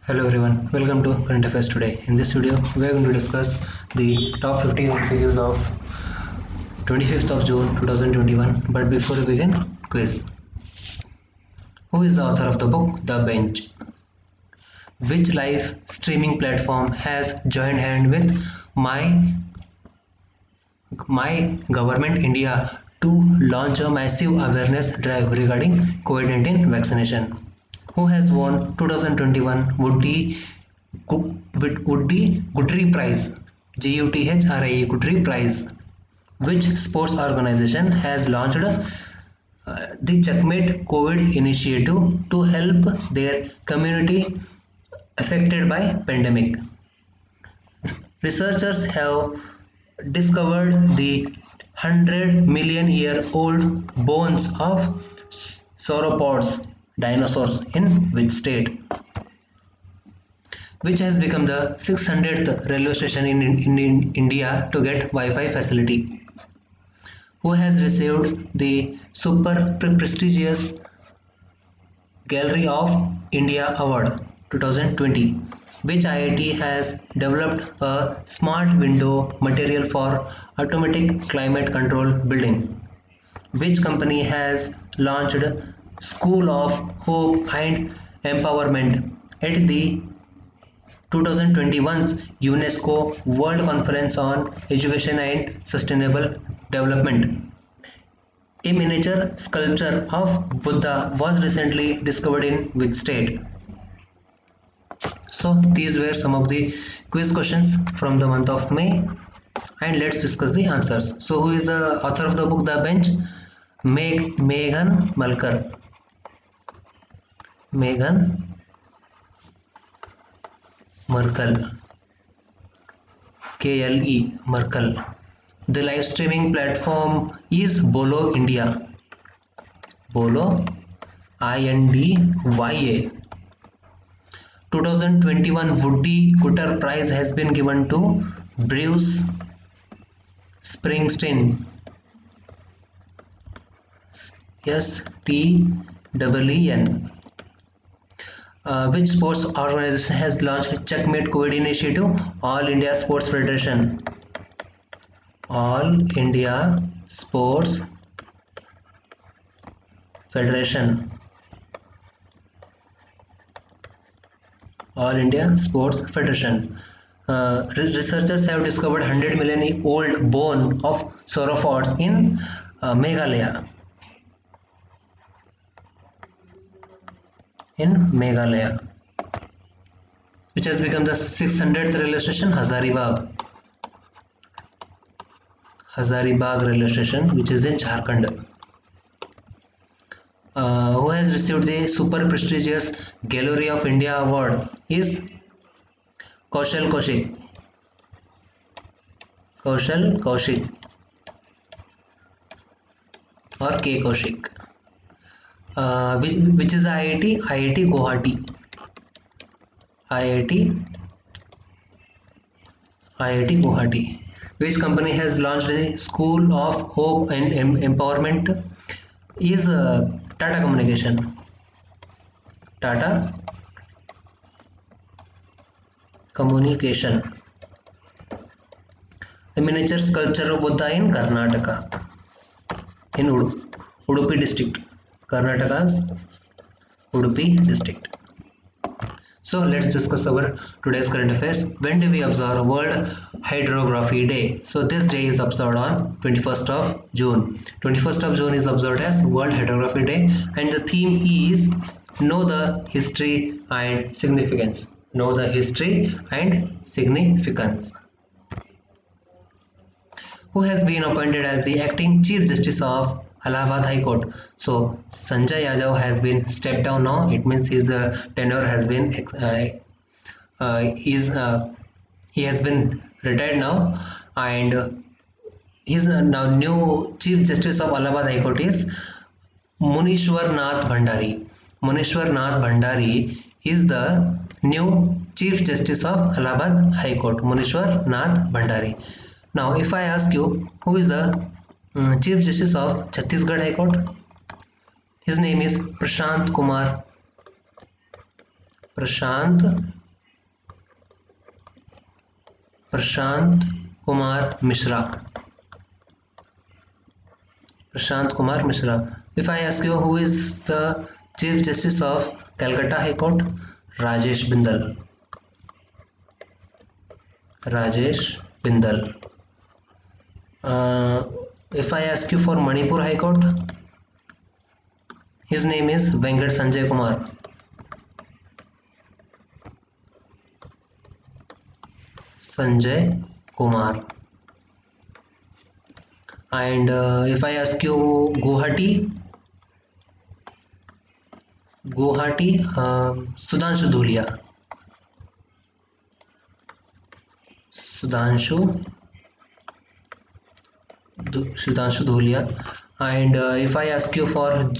Hello everyone, welcome to Current Affairs Today. In this video, we are going to discuss the top 15 MCQs of 25th of June 2021. But before we begin, quiz. Who is the author of the book The Bench? Which live streaming platform has joined hand with My Government India to launch a massive awareness drive regarding COVID-19 vaccination? Who has won 2021 Woody Guthrie Prize? GUTHRIE Guthrie Prize. Which sports organization has launched the Checkmate COVID initiative to help their community affected by pandemic? Researchers have discovered the 100 million year old bones of sauropods dinosaurs in which state? Which has become the 600th railway station in India to get Wi-Fi facility? Who has received the super prestigious Gallery of India Award 2020? Which IIT has developed a smart window material for automatic climate control building? Which company has launched School of Hope and Empowerment at the 2021's UNESCO World Conference on Education and Sustainable Development? A miniature sculpture of Buddha was recently discovered in which state? So these were some of the quiz questions from the month of May, and let's discuss the answers. So who is the author of the book The Bench? Meghan Markle. Meghan Markle. KLE Markle. The live streaming platform is Bolo India. Bolo INDYA. 2021 Woody Guthrie Prize has been given to Bruce Springsteen. STEEN. Which sports organization has launched Checkmate COVID initiative? All India Sports Federation. All India Sports Federation. All India Sports Federation. Researchers have discovered 100 million old bone of sauropods in Meghalaya. Which has become the 600th railway station? Hazaribagh railway station, which is in Jharkhand. Who has received the super prestigious Gallery of India Award is Kaushal Kaushik or K Kaushik. Which is the IIT? IIT Guwahati. Which company has launched the School of Hope and Empowerment? Is Tata Communication. A miniature sculpture of Buddha in Karnataka, in Udupi district. Karnataka's Udupi district. So let's discuss our today's current affairs. When do we observe World Hydrography Day? So this day is observed on 21st of June. 21st of June is observed as World Hydrography Day, and the theme is Know the History and Significance. Know the history and significance. Who has been appointed as the acting Chief Justice of Allahabad High Court? So Sanjay Yadav has been stepped down now. It means his tenure has been he has been retired now, and his now new Chief Justice of Allahabad High Court is Munishwar Nath Bhandari. Munishwar Nath Bhandari is the new Chief Justice of Allahabad High Court. Munishwar Nath Bhandari. Now, if I ask you, who is the Chief Justice of Chhattisgarh High Court? His name is Prashant Kumar Prashant Kumar Mishra. Prashant Kumar Mishra. If I ask you who is the Chief Justice of Calcutta High Court? Rajesh Bindal. Rajesh Bindal. If I ask you for Manipur High Court, his name is Venkat Sanjay Kumar. Sanjay Kumar. And if I ask you Guwahati, Sudhanshu Dhulia. Sudhanshu Dhulia. And if I ask you for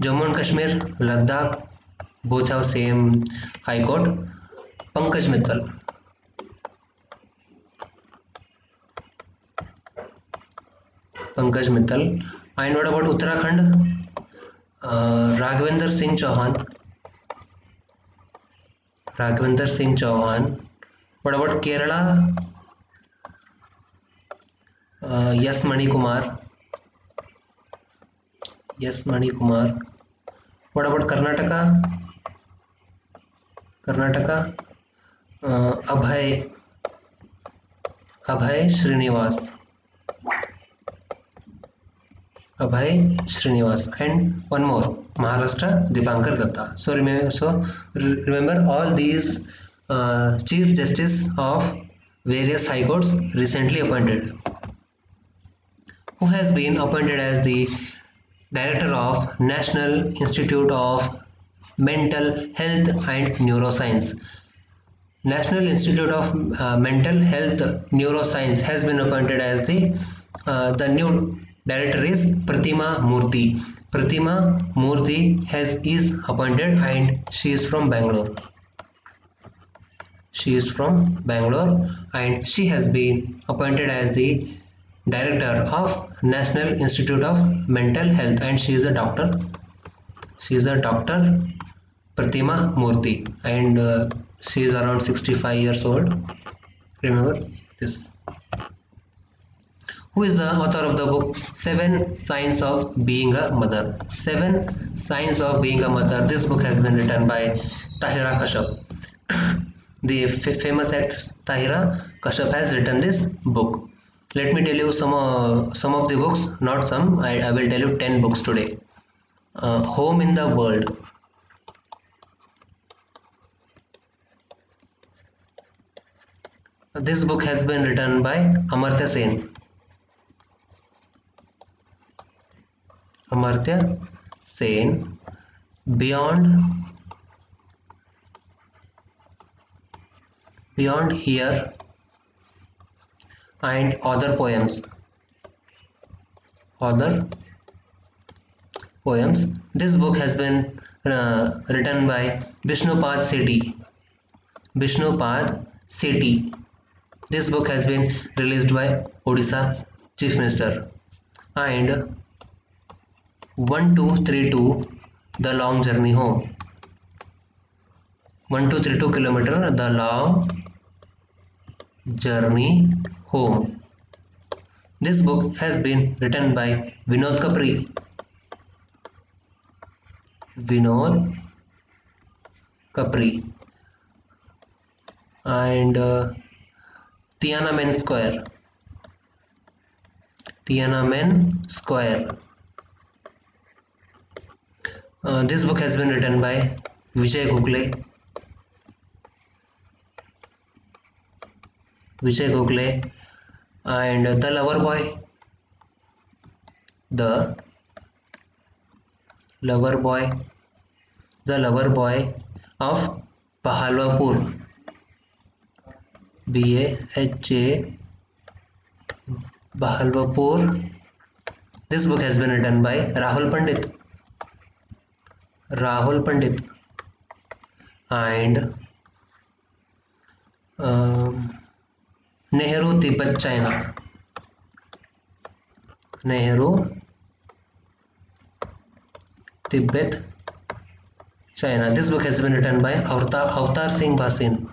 Jammu and Kashmir, Ladakh, both have same High Court. Pankaj Mittal. Pankaj Mittal. And what about Uttarakhand? Raghvendra Singh Chauhan. Raghvendra Singh Chauhan. What about Kerala? Yes Mani Kumar. Yes Mani Kumar. What about Karnataka? Karnataka. Abhay Srinivas. Abhay Srinivas. And one more, Maharashtra, Dipankar Datta. So remember all these Chief Justice of various High Courts recently appointed. Who has been appointed as the Director of National Institute of Mental Health and Neuroscience. National Institute of Mental Health Neuroscience has been appointed as the new director is Pratima Murthy. Pratima Murthy is appointed and she is from Bangalore. She is from Bangalore and she has been appointed as the Director of National Institute of Mental Health and she is a doctor. She is a doctor, Pratima Murthy, and she is around 65 years old. Remember this. Who is the author of the book 7 Signs of Being a Mother? 7 Signs of Being a Mother. This book has been written by Tahira Kashyap. The famous actress Tahira Kashyap has written this book. Let me tell you some of the books, not some. I will tell you 10 books today. Home in the World. This book has been written by Amartya Sen. Amartya Sen. Beyond Here and Other Poems. This book has been written by Vishnupad Sethi. This book has been released by Odisha Chief Minister. And 1232 The Long Journey Home. 1232 kilometer The Long Journey Home. This book has been written by Vinod Kapri. And Tiananmen Square. This book has been written by Vijay Gokhale. And The Lover Boy of Bahalwapur. Bahalwapur. This book has been written by Rahul Pandit. And Nehru, Tibet, China. This book has been written by Avtar Singh Bhasin.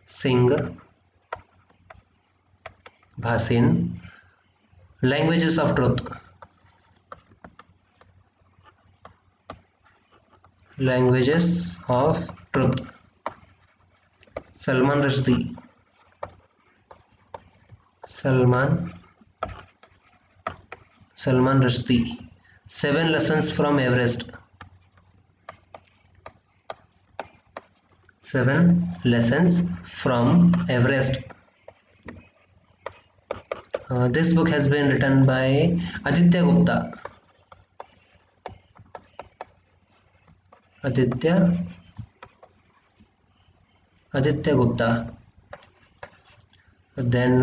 Singh, Bhasin. Languages of Truth. Languages of Truth. Salman Rushdie. Salman Rushdie. 7 lessons from Everest. 7 lessons from Everest. This book has been written by Aditya Gupta. Aditya Gupta. Then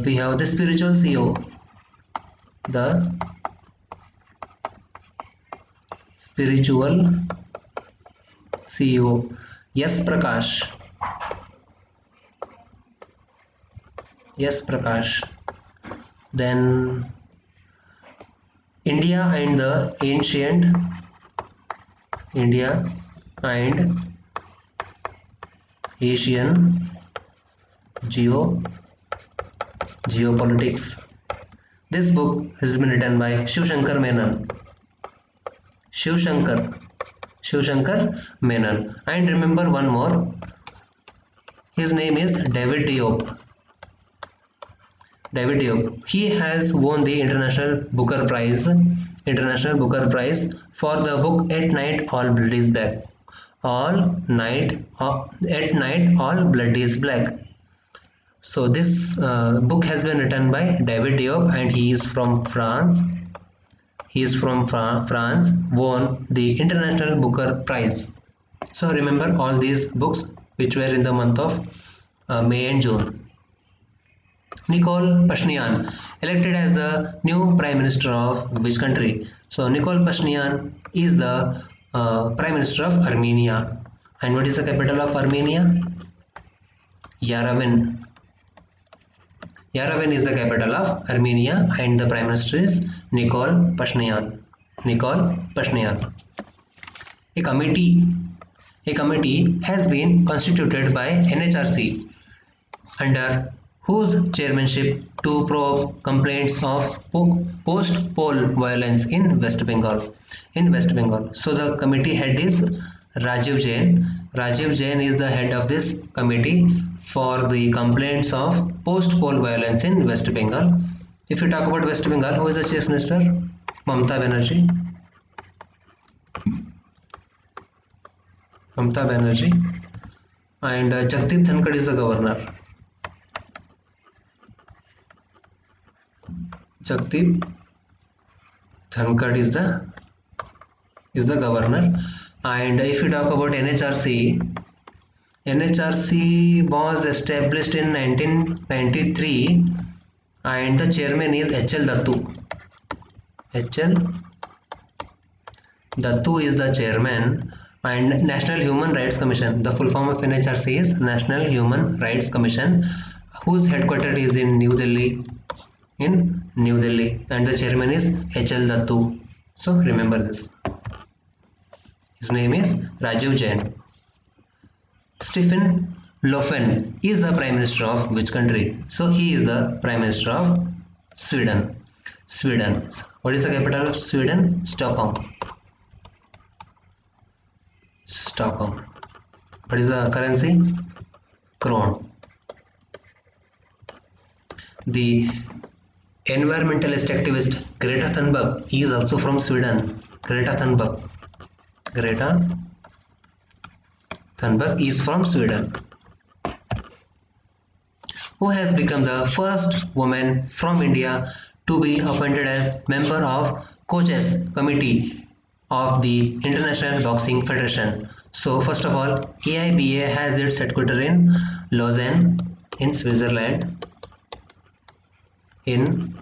we have the spiritual CEO. The spiritual CEO. Yes Prakash. Yes Prakash. Then India and the ancient India and Asian geopolitics. This book has been written by Shiv Shankar Menon. Shiv Shankar Menon. And remember one more. His name is David Diop. David Diop. He has won the International Booker Prize for the book At Night All Blood is Black. At Night All Blood is Black. So this book has been written by David Diop and he is from France. Won the International Booker Prize. So remember all these books which were in the month of May and June. Nikol Pashinyan, elected as the new Prime Minister of which country? So Nikol Pashinyan is the Prime Minister of Armenia. And what is the capital of Armenia? Yerevan. Yerevan is the capital of Armenia and the Prime Minister is Nikol Pashinyan. A committee has been constituted by NHRC under whose chairmanship to probe complaints of post-poll violence in West Bengal. So the committee head is Rajiv Jain. Rajiv Jain is the head of this committee for the complaints of post-poll violence in West Bengal. If you talk about West Bengal, who is the Chief Minister? Mamata Banerjee. And Jagdeep Dhankad is the governor. Jagdeep Dhankad is the governor. And if you talk about NHRC was established in 1993 and the chairman is H.L. Dattu. H.L. Dattu is the chairman. And National Human Rights Commission, the full form of NHRC is National Human Rights Commission, whose headquarters is in New Delhi, and the chairman is H.L. Dattu. So remember this. His name is Rajiv Jain. Stephen Löfven is the Prime Minister of which country? So he is the Prime Minister of Sweden. What is the capital of Sweden? Stockholm. What is the currency? Krone. The environmentalist activist Greta Thunberg is also from Sweden. Greta Thunberg is from Sweden. Who has become the first woman from India to be appointed as member of Coaches Committee of the International Boxing Federation? So first of all, AIBA has its headquarters in Lausanne in Switzerland. And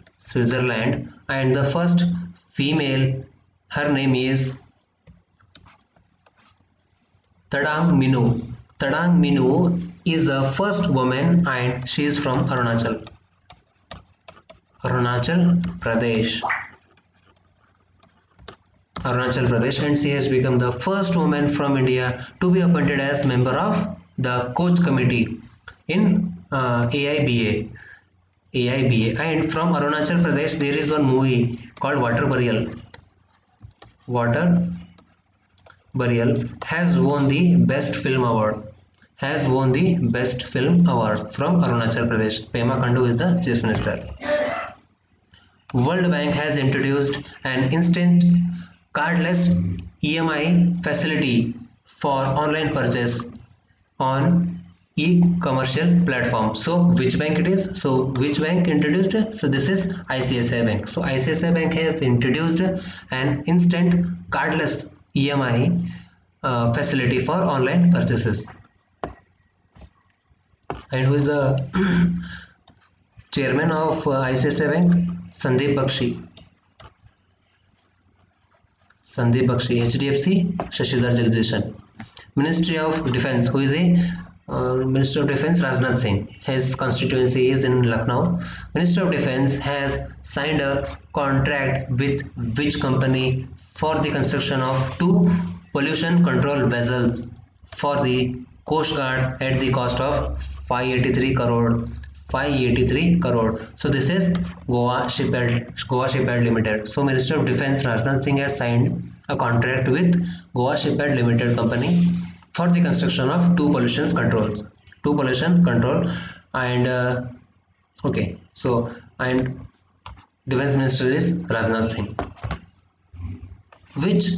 the first female, her name is Tadang Minu. Tadang Minu is the first woman and she is from Arunachal Pradesh, and she has become the first woman from India to be appointed as member of the Coach Committee in AIBA. AIBA. And from Arunachal Pradesh, there is one movie called Water Burial. Water Burial has won the Best Film Award. Has won the Best Film Award from Arunachal Pradesh. Pema Khandu is the Chief Minister. World Bank has introduced an instant cardless EMI facility for online purchase on e-commercial platform. So which bank it is? So which bank introduced? So this is ICICI Bank. So ICICI Bank has introduced an instant cardless EMI facility for online purchases. And who is the chairman of ICICI Bank? Sandeep Bakshi. Sandeep Bakshi. HDFC, Shashidhar Jagdishan. Ministry of Defence, who is a Minister of Defence? Rajnath Singh. His constituency is in Lucknow. Minister of Defence has signed a contract with which company for the construction of 2 pollution control vessels for the Coast Guard at the cost of 583 crore. 583 crore. So this is Goa Shipyard Limited. So Minister of Defence Rajnath Singh has signed a contract with Goa Shipyard Limited company for the construction of 2 pollution controls. 2 pollution control. And okay, so and Defence Minister is Rajnath Singh. Which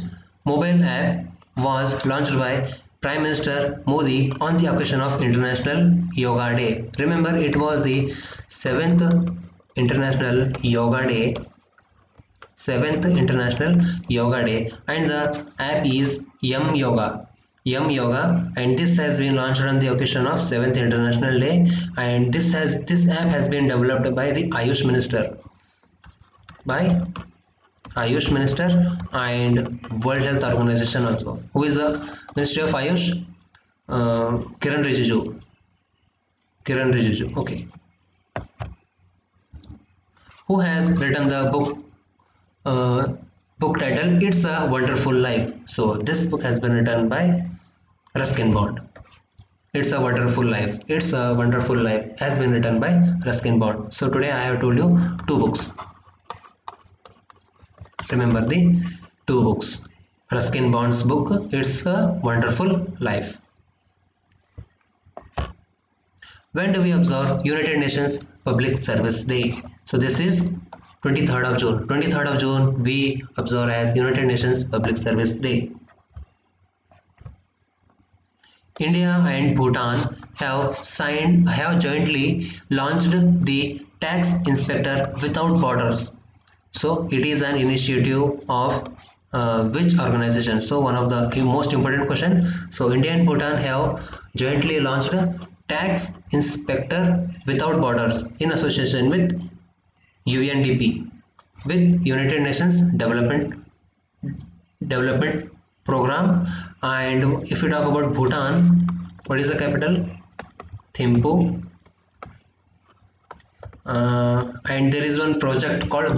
mobile app was launched by Prime Minister Modi on the occasion of International Yoga Day? Remember, it was the 7th International Yoga Day. 7th International Yoga Day, and the app is Yum Yoga. Yum Yoga, and this has been launched on the occasion of 7th International Day, and this app has been developed by the Ayush Minister. By Ayush Minister and World Health Organization also. Who is the Ministry of Ayush? Kiran Rijiju. Kiran Rijiju. Okay. Who has written the book title It's a Wonderful Life? So this book has been written by Ruskin Bond. It's a Wonderful Life. It's a Wonderful Life has been written by Ruskin Bond. So today I have told you 2 books. Remember the 2 books. Ruskin Bond's book, It's a Wonderful Life. When do we observe United Nations Public Service Day? So this is 23rd of June. 23rd of June we observe as United Nations Public Service Day. India and Bhutan have jointly launched the Tax Inspector Without Borders. So it is an initiative of which organization? So one of the most important question. So India and Bhutan have jointly launched Tax Inspector Without Borders in association with UNDP, with United Nations Development Program. And if we talk about Bhutan, what is the capital? Thimphu. And there is one project called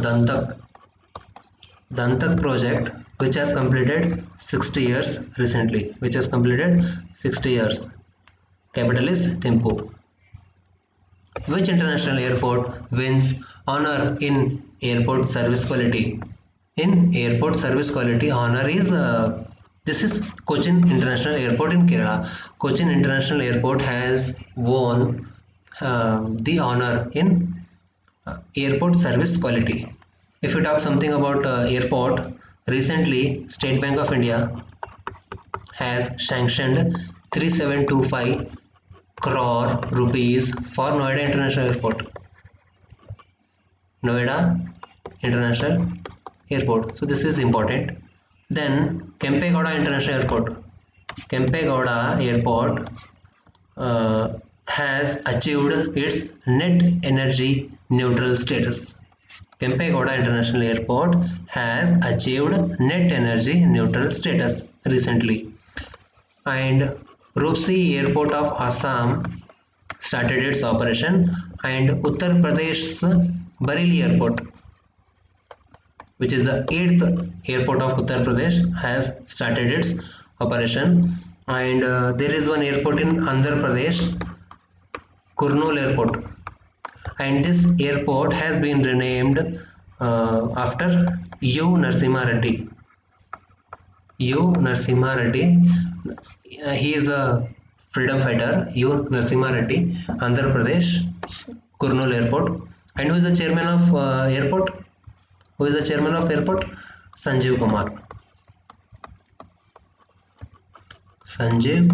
Dantak project, which has completed 60 years recently. Which has completed 60 years. Capital is Thimphu. Which international airport wins honor in airport service quality? In airport service quality, honor is this is Cochin International Airport in Kerala. Cochin International Airport has won the honor in airport service quality. If you talk something about airport, recently State Bank of India has sanctioned 3725 crore rupees for Noida International Airport. Noida International Airport. So this is important. Then Kempegowda International Airport. Kempegowda Airport has achieved its net energy neutral status. Kempegowda International Airport has achieved net energy neutral status recently. And Roorkee Airport of Assam started its operation, and Uttar Pradesh's Bareilly Airport, which is the 8th airport of Uttar Pradesh, has started its operation. And there is one airport in Andhra Pradesh, Kurnool Airport, and this airport has been renamed after U. Narasimha Reddy. U. Narasimha Reddy, he is a freedom fighter. U. Narasimha Reddy, Andhra Pradesh, Kurnool Airport. And who is the chairman of airport? Who is the chairman of airport? Sanjeev Kumar. Sanjeev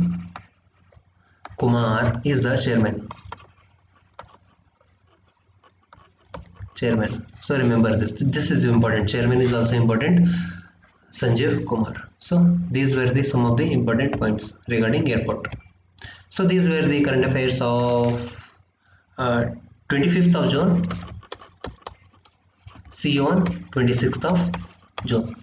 Kumar is the chairman. So remember this. This is important. Chairman is also important. Sanjeev Kumar. So these were some of the important points regarding airport. So these were the current affairs of 25th of June. See you on 26th of June.